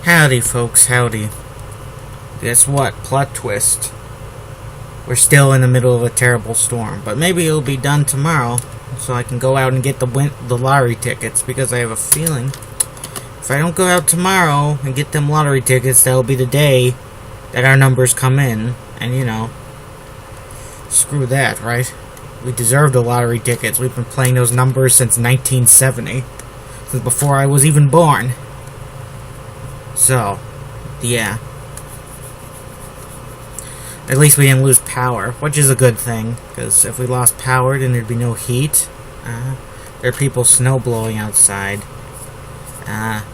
Howdy, folks, howdy. Guess what? Plot twist. We're still in the middle of a terrible storm, but maybe it'll be done tomorrow, so I can go out and get the lottery tickets, because I have a feeling if I don't go out tomorrow and get them lottery tickets, that'll be the day that our numbers come in, and you know, screw that, right? We deserve the lottery tickets. We've been playing those numbers since 1970, since before I was even born. So, yeah. At least we didn't lose power, which is a good thing, because if we lost power, then there'd be no heat. There are people snow blowing outside. I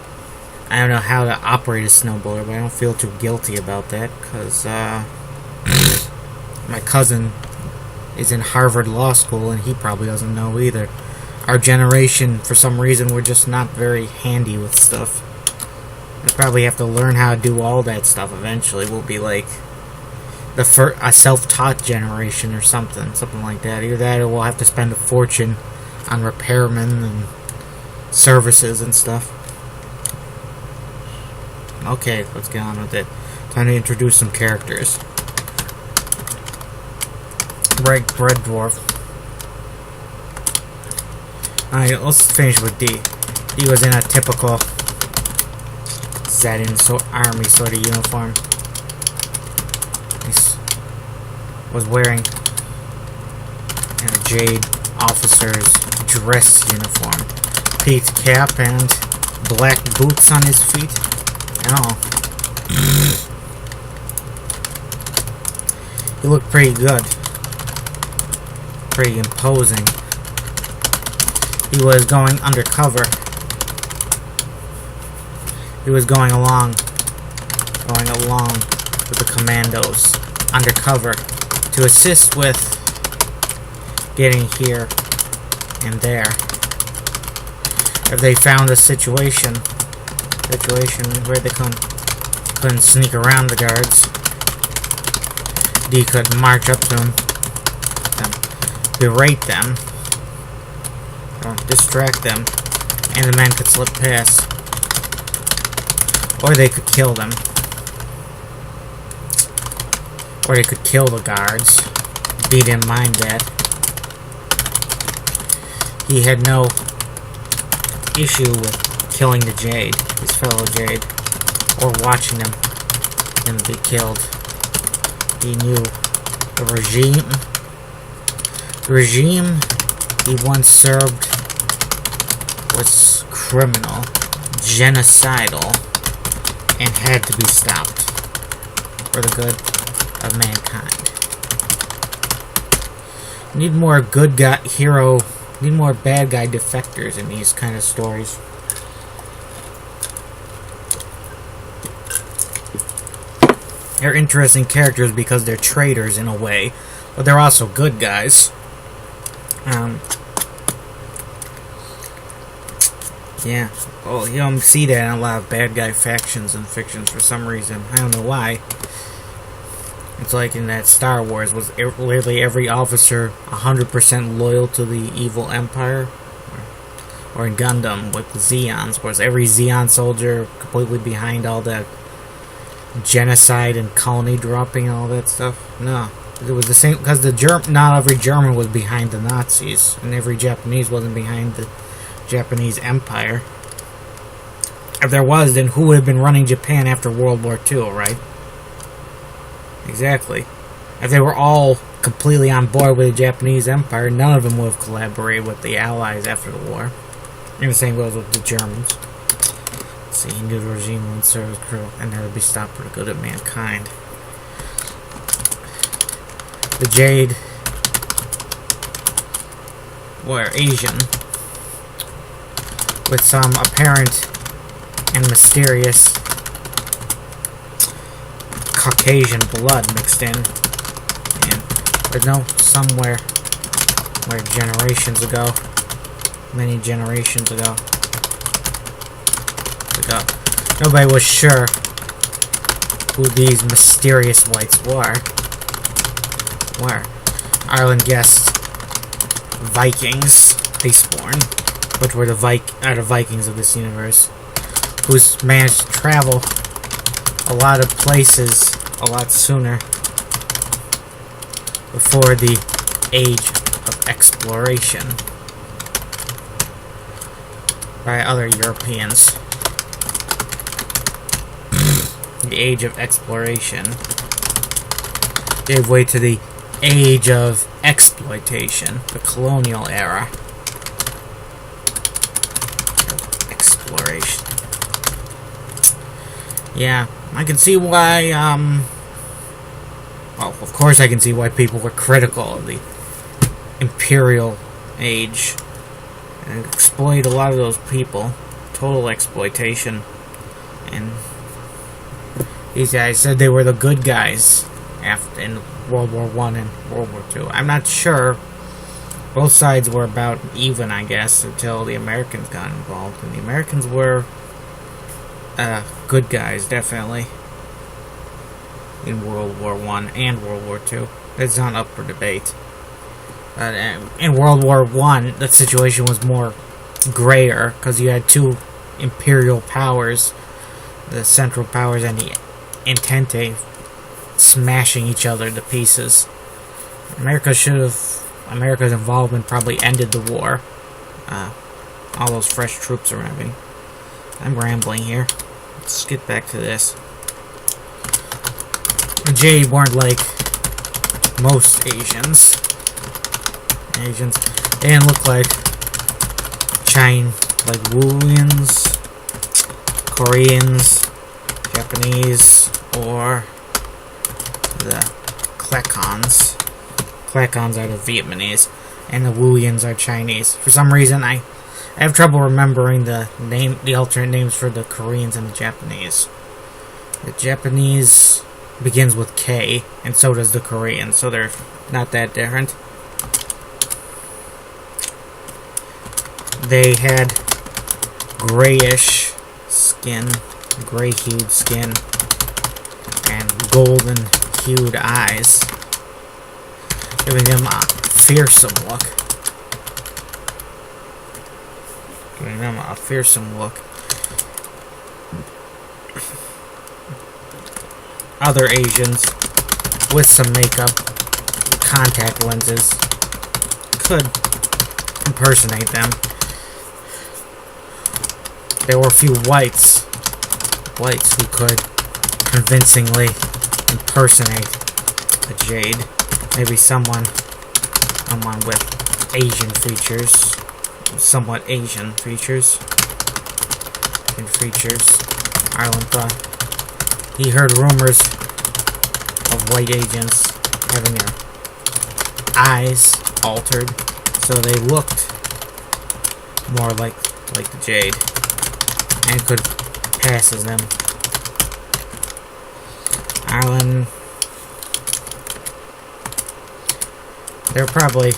don't know how to operate a snowblower, but I don't feel too guilty about that, because my cousin is in Harvard Law School, and he probably doesn't know either. Our generation, for some reason, we're just not very handy with stuff. We'll probably have to learn how to do all that stuff eventually. We'll be like a self-taught generation or something like that. Either that or we'll have to spend a fortune on repairmen and services and stuff. Okay, let's get on with it. Time to introduce some characters. Bread Dwarf. Alright, let's finish with D. D was in a typical army sort of uniform. He was wearing a Jade officer's dress uniform. Peaked cap and black boots on his feet. And all. He looked pretty good. Pretty imposing. He was going undercover. He was going along with the commandos undercover to assist with getting here and there. If they found a situation where they couldn't sneak around the guards, D could march up to them, berate them, or distract them, and the men could slip past. Or they could kill them. Or they could kill the guards. D didn't mind that. He had no issue with killing the Jade, his fellow Jade, or watching them be killed. He knew the regime. The regime he once served was criminal, genocidal, and had to be stopped for the good of mankind. Need more good guy hero, need more bad guy defectors in these kind of stories. They're interesting characters because they're traitors in a way, but they're also good guys. Yeah. Well, you don't see that in a lot of bad guy factions and fictions for some reason. I don't know why. It's like in that Star Wars, was literally every officer 100% loyal to the evil empire? Or in Gundam with the Zeons, was every Zeon soldier completely behind all that genocide and colony dropping and all that stuff? No. It was the same, because not every German was behind the Nazis, and every Japanese wasn't behind the Japanese Empire. If there was, then who would have been running Japan after World War II, right? Exactly. If they were all completely on board with the Japanese Empire, none of them would have collaborated with the Allies after the war. And the same goes with the Germans. Let's see, he knew the regime would serve his crew and never be stopped for the good of mankind. The Jade were Asian, with some apparent and mysterious Caucasian blood mixed in. And there's somewhere where many generations ago, nobody was sure who these mysterious whites were. Ireland guessed Vikings, Iceborne, which were the Vikings of this universe, who's managed to travel a lot of places a lot sooner, before the age of exploration by other Europeans. The age of exploration gave way to the age of exploitation, the colonial era. Exploration. Yeah, I can see why, well, of course I can see why people were critical of the imperial age and exploit a lot of those people. Total exploitation. And these guys said they were the good guys in World War I and World War II. I'm not sure. Both sides were about even, I guess, until the Americans got involved. And the Americans were good guys, definitely, in World War I and World War II. It's not up for debate. In World War I, the situation was more grayer, because you had two imperial powers, the Central Powers and the Entente, smashing each other to pieces. America's involvement probably ended the war. All those fresh troops arriving. I'm rambling here. Let's get back to this. The Jade weren't like most Asians. They didn't look like like Wulians, Koreans, Japanese, or the Klekons. Klekons are the Vietnamese, and the Wulians are Chinese. For some reason, I have trouble remembering the alternate names for the Koreans and the Japanese. The Japanese begins with K, and so does the Korean, so they're not that different. They had grayish skin, gray-hued skin, and golden-hued eyes, giving them a fearsome look. Other Asians with some makeup, contact lenses, could impersonate them. There were a few whites who could convincingly impersonate a Jade. Maybe someone with Asian features, somewhat Asian features. Ireland thought he heard rumors of white agents having their eyes altered, so they looked more like the Jade, and could pass as them. Ireland, they're probably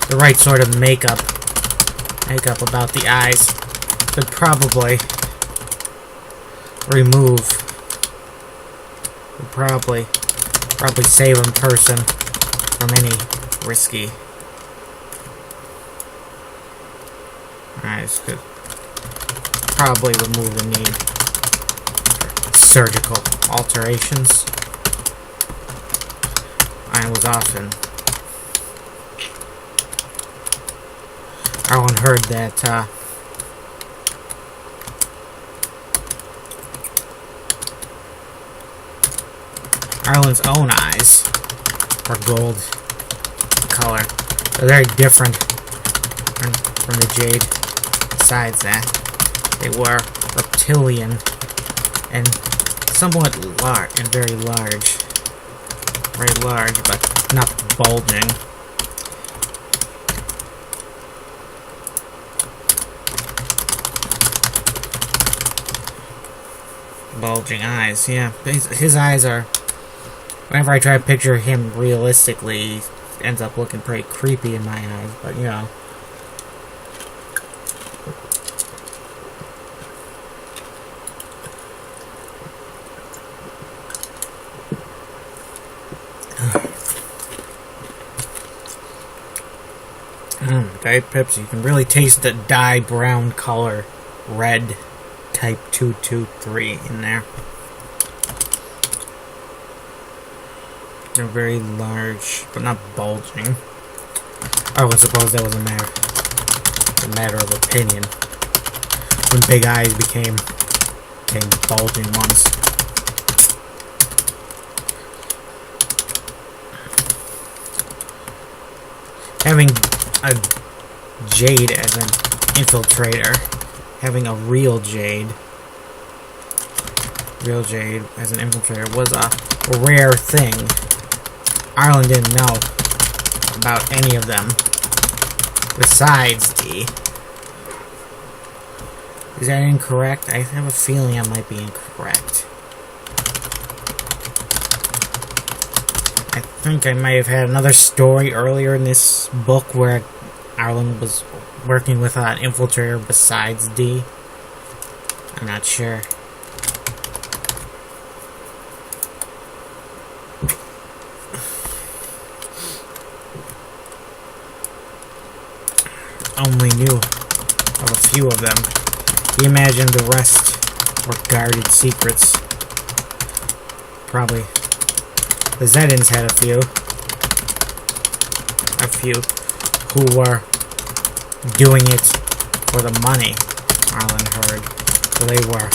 the right sort of makeup about the eyes could probably save a person from any risky. Eyes could probably remove the need for surgical alterations. I was often heard that Ireland's own eyes were gold color. They're very different from the Jade. Besides that, they were reptilian and somewhat large, and very large. Very large, but not bulging. Bulging eyes, yeah. His eyes are... Whenever I try to picture him realistically, he ends up looking pretty creepy in my eyes, but you know. Diet Pepsi, you can really taste the dye brown color, red Type 223 in there. They're very large, but not bulging. I would suppose that was a matter of opinion. When big eyes became bulging ones. Having a Jade as an infiltrator, having a real Jade as an infiltrator was a rare thing. Ireland didn't know about any of them besides D. Is that incorrect? I have a feeling I might be incorrect. I think I might have had another story earlier in this book where Ireland was working with an infiltrator besides D. I'm not sure. Only knew of a few of them. He imagined the rest were guarded secrets. Probably. The Zeddins had a few who were doing it for the money, Arlen heard. So they were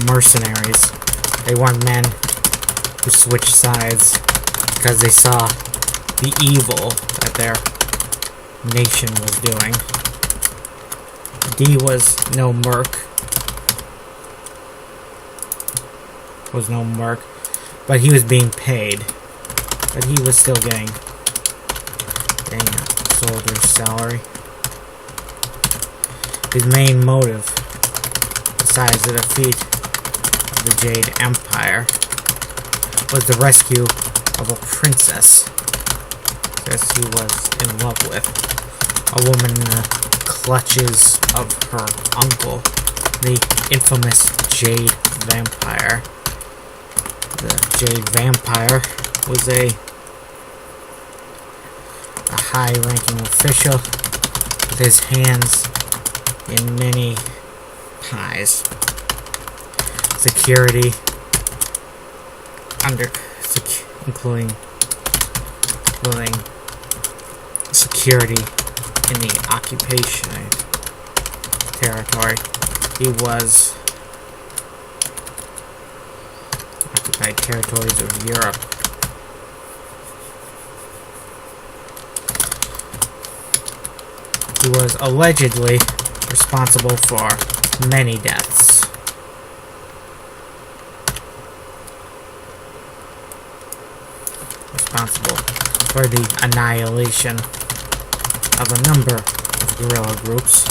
mercenaries. They weren't men who switched sides because they saw the evil that their nation was doing. D was no merc. But he was being paid. But he was still getting a soldier's salary. His main motive, besides the defeat of the Jade Empire, was the rescue of a princess that he was in love with. A woman in the clutches of her uncle, the infamous Jade Vampire. The Jade Vampire was a high-ranking official with his hands in many pies. Security, including security in the occupation territory. He was occupied territories of Europe. He was allegedly responsible for many deaths. Responsible for the annihilation of a number of guerrilla groups.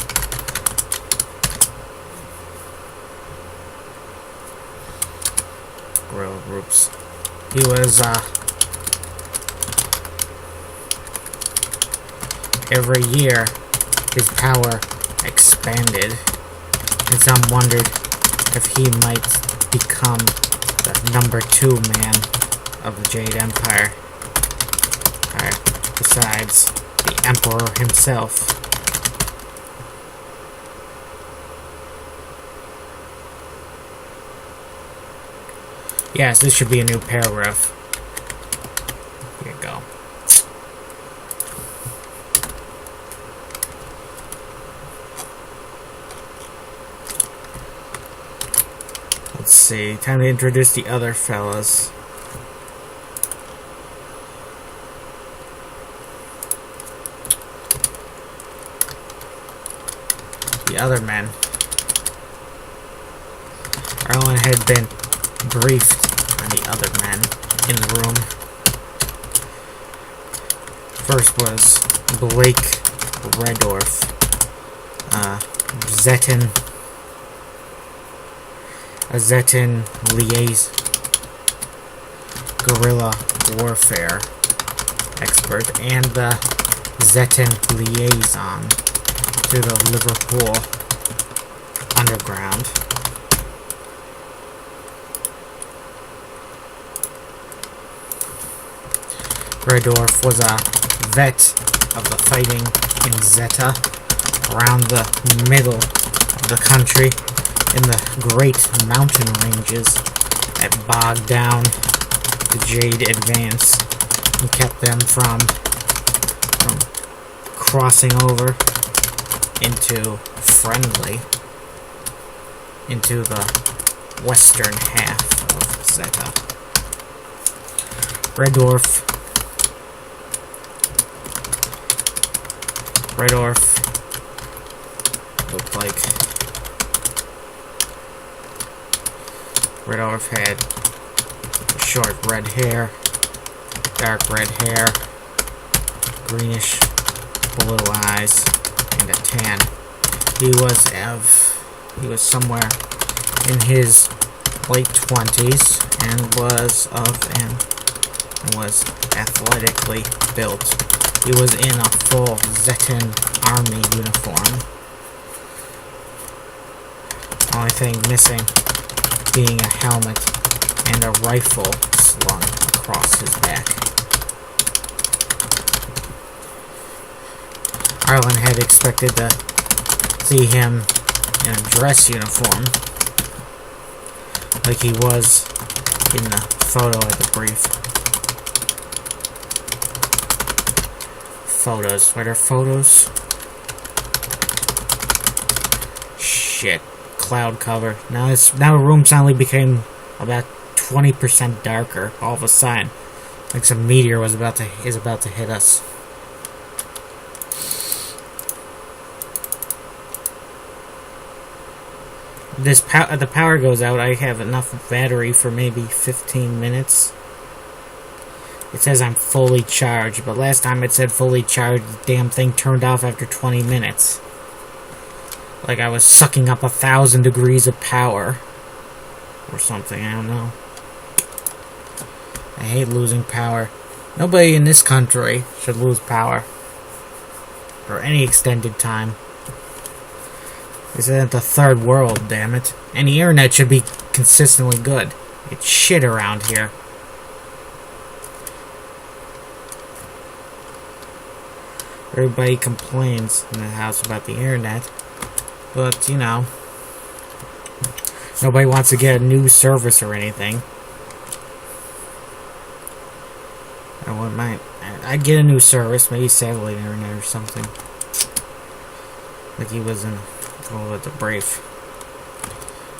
He was, every year, his power expanded, and some wondered if he might become the number 2 man of the Jade Empire. Besides the Emperor himself. Yes, this should be a new paragraph. Here you go. Let's see. Time to introduce the other fellas. The other men. Arlen had been briefed on the other men in the room. First was Blake Redorf, a Zetan guerrilla warfare expert, and the Zetan liaison to the Liverpool underground. Redorf was a vet of the fighting in Zeta, around the middle of the country. in the great mountain ranges that bogged down the Jade advance and kept them from crossing over into the western half of Zeta. Red Dwarf looked like Red Dwarf had short red hair, dark red hair, greenish blue eyes, and a tan. He was somewhere in his late 20s and was athletically built. He was in a full Zetan army uniform. Only thing missing being a helmet and a rifle slung across his back. Arlen had expected to see him in a dress uniform, like he was in the photo at the brief. Photos. What are photos? Shit. Cloud cover. Now the room suddenly became about 20% darker all of a sudden. Like some meteor is about to hit us. The power goes out. I have enough battery for maybe 15 minutes. It says I'm fully charged, but last time it said fully charged, the damn thing turned off after 20 minutes. Like I was sucking up 1,000 degrees of power. Or something, I don't know. I hate losing power. Nobody in this country should lose power. For any extended time. This isn't the third world, damn it. And the internet should be consistently good. It's shit around here. Everybody complains in the house about the internet. But, you know, nobody wants to get a new service or anything. I wouldn't mind. I'd get a new service, maybe satellite internet or something. Like he was in the brief.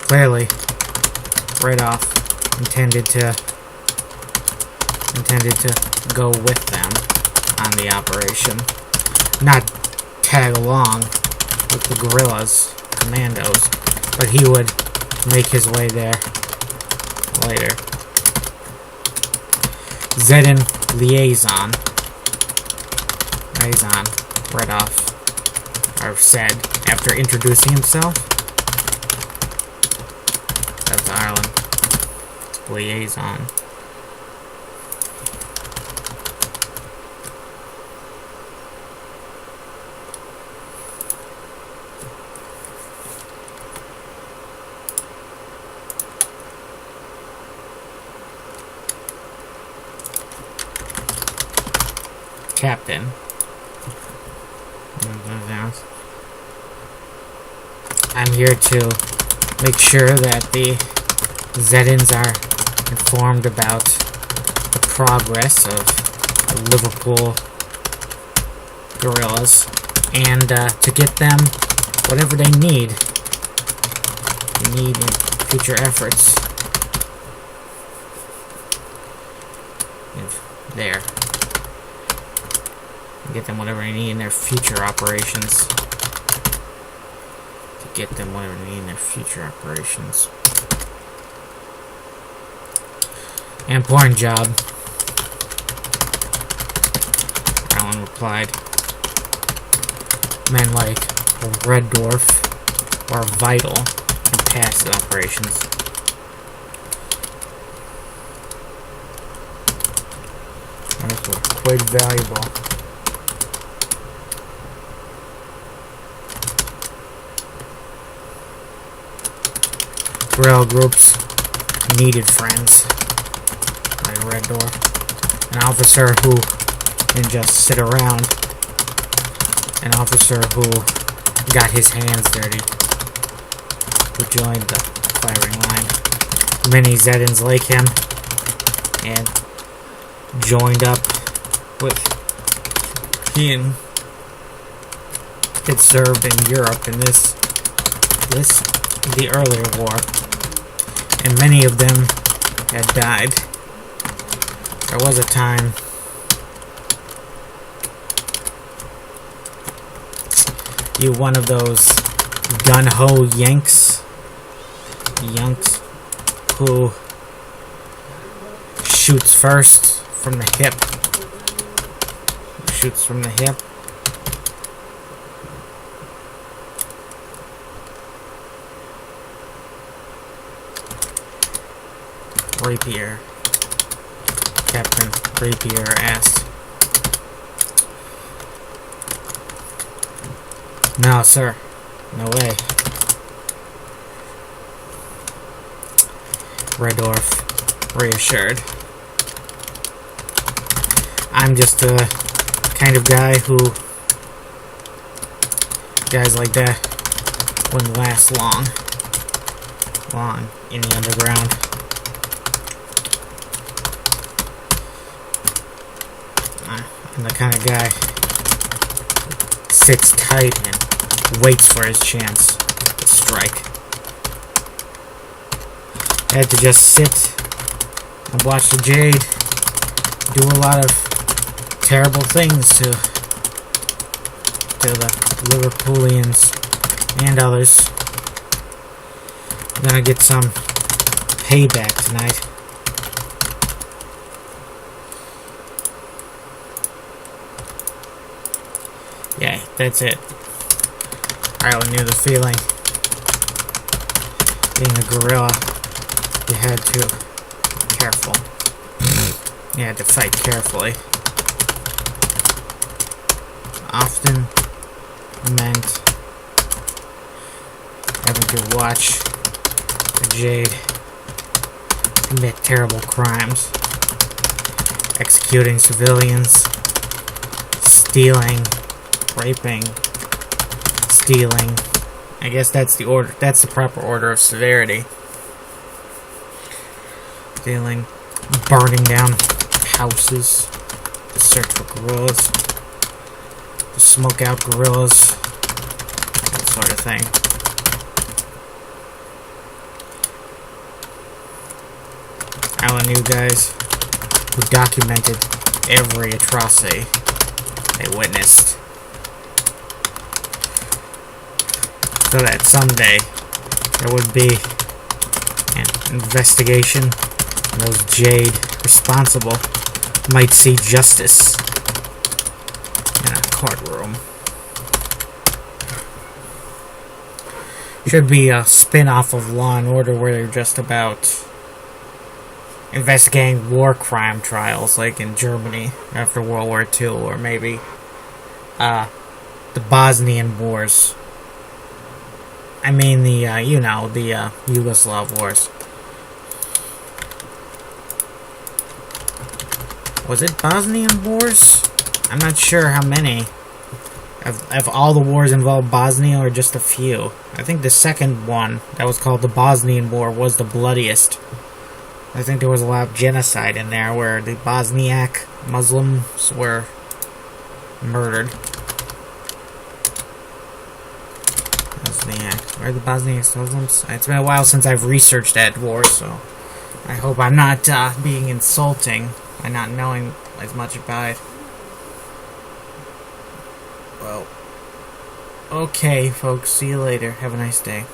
Clearly, right off, intended to go with them on the operation, not tag along with the guerrillas, commandos, but he would make his way there later. Zetan liaison, right off, or said after introducing himself. That's Ireland. It's liaison. Captain. I'm here to make sure that the Zetans are informed about the progress of the Liverpool guerrillas and to get them whatever they need. They need in future efforts. There. Get them whatever they need in their future operations. Get them whatever they need in their future operations. An important job. Alan replied. Men like Red Dwarf are vital in past operations. That's quite valuable. Guerrilla groups needed friends like Red Dwarf. An officer who didn't just sit around. An officer who got his hands dirty. Who joined the firing line. Many Zedans like him, and joined up with him. Had served in Europe in the earlier war, and many of them had died. There was a time you one of those gun-ho Yanks who shoots first from the hip. Shoots from the hip. Rapier. Captain Rapier asked. No, sir. No way. Redorf reassured. I'm just the kind of guy who guys like that wouldn't last long in the underground. I'm the kind of guy who sits tight and waits for his chance to strike. I had to just sit and watch the Jade do a lot of terrible things to the Liverpoolians and others. I'm gonna get some payback tonight. Yeah, that's it. I knew the feeling. Being a guerrilla, you had to be careful. You had to fight carefully. Often meant having to watch the Jade commit terrible crimes, executing civilians, stealing, raping, stealing. I guess that's the order. That's the proper order of severity. Stealing, burning down houses to search for guerrillas, to smoke out guerrillas, that sort of thing. I knew guys who documented every atrocity they witnessed, so that someday there would be an investigation and those Jade responsible might see justice in a courtroom. Should be a spin-off of Law and Order where they're just about investigating war crime trials, like in Germany after World War II, or maybe the Bosnian Wars. I mean the Yugoslav Wars. Was it Bosnian Wars? I'm not sure how many. If all the wars involved Bosnia or just a few. I think the second one, that was called the Bosnian War, was the bloodiest. I think there was a lot of genocide in there where the Bosniak Muslims were murdered. Bosniak. Where are the Bosniak Muslims? It's been a while since I've researched that war, so I hope I'm not being insulting by not knowing as much about it. Well, okay, folks. See you later. Have a nice day.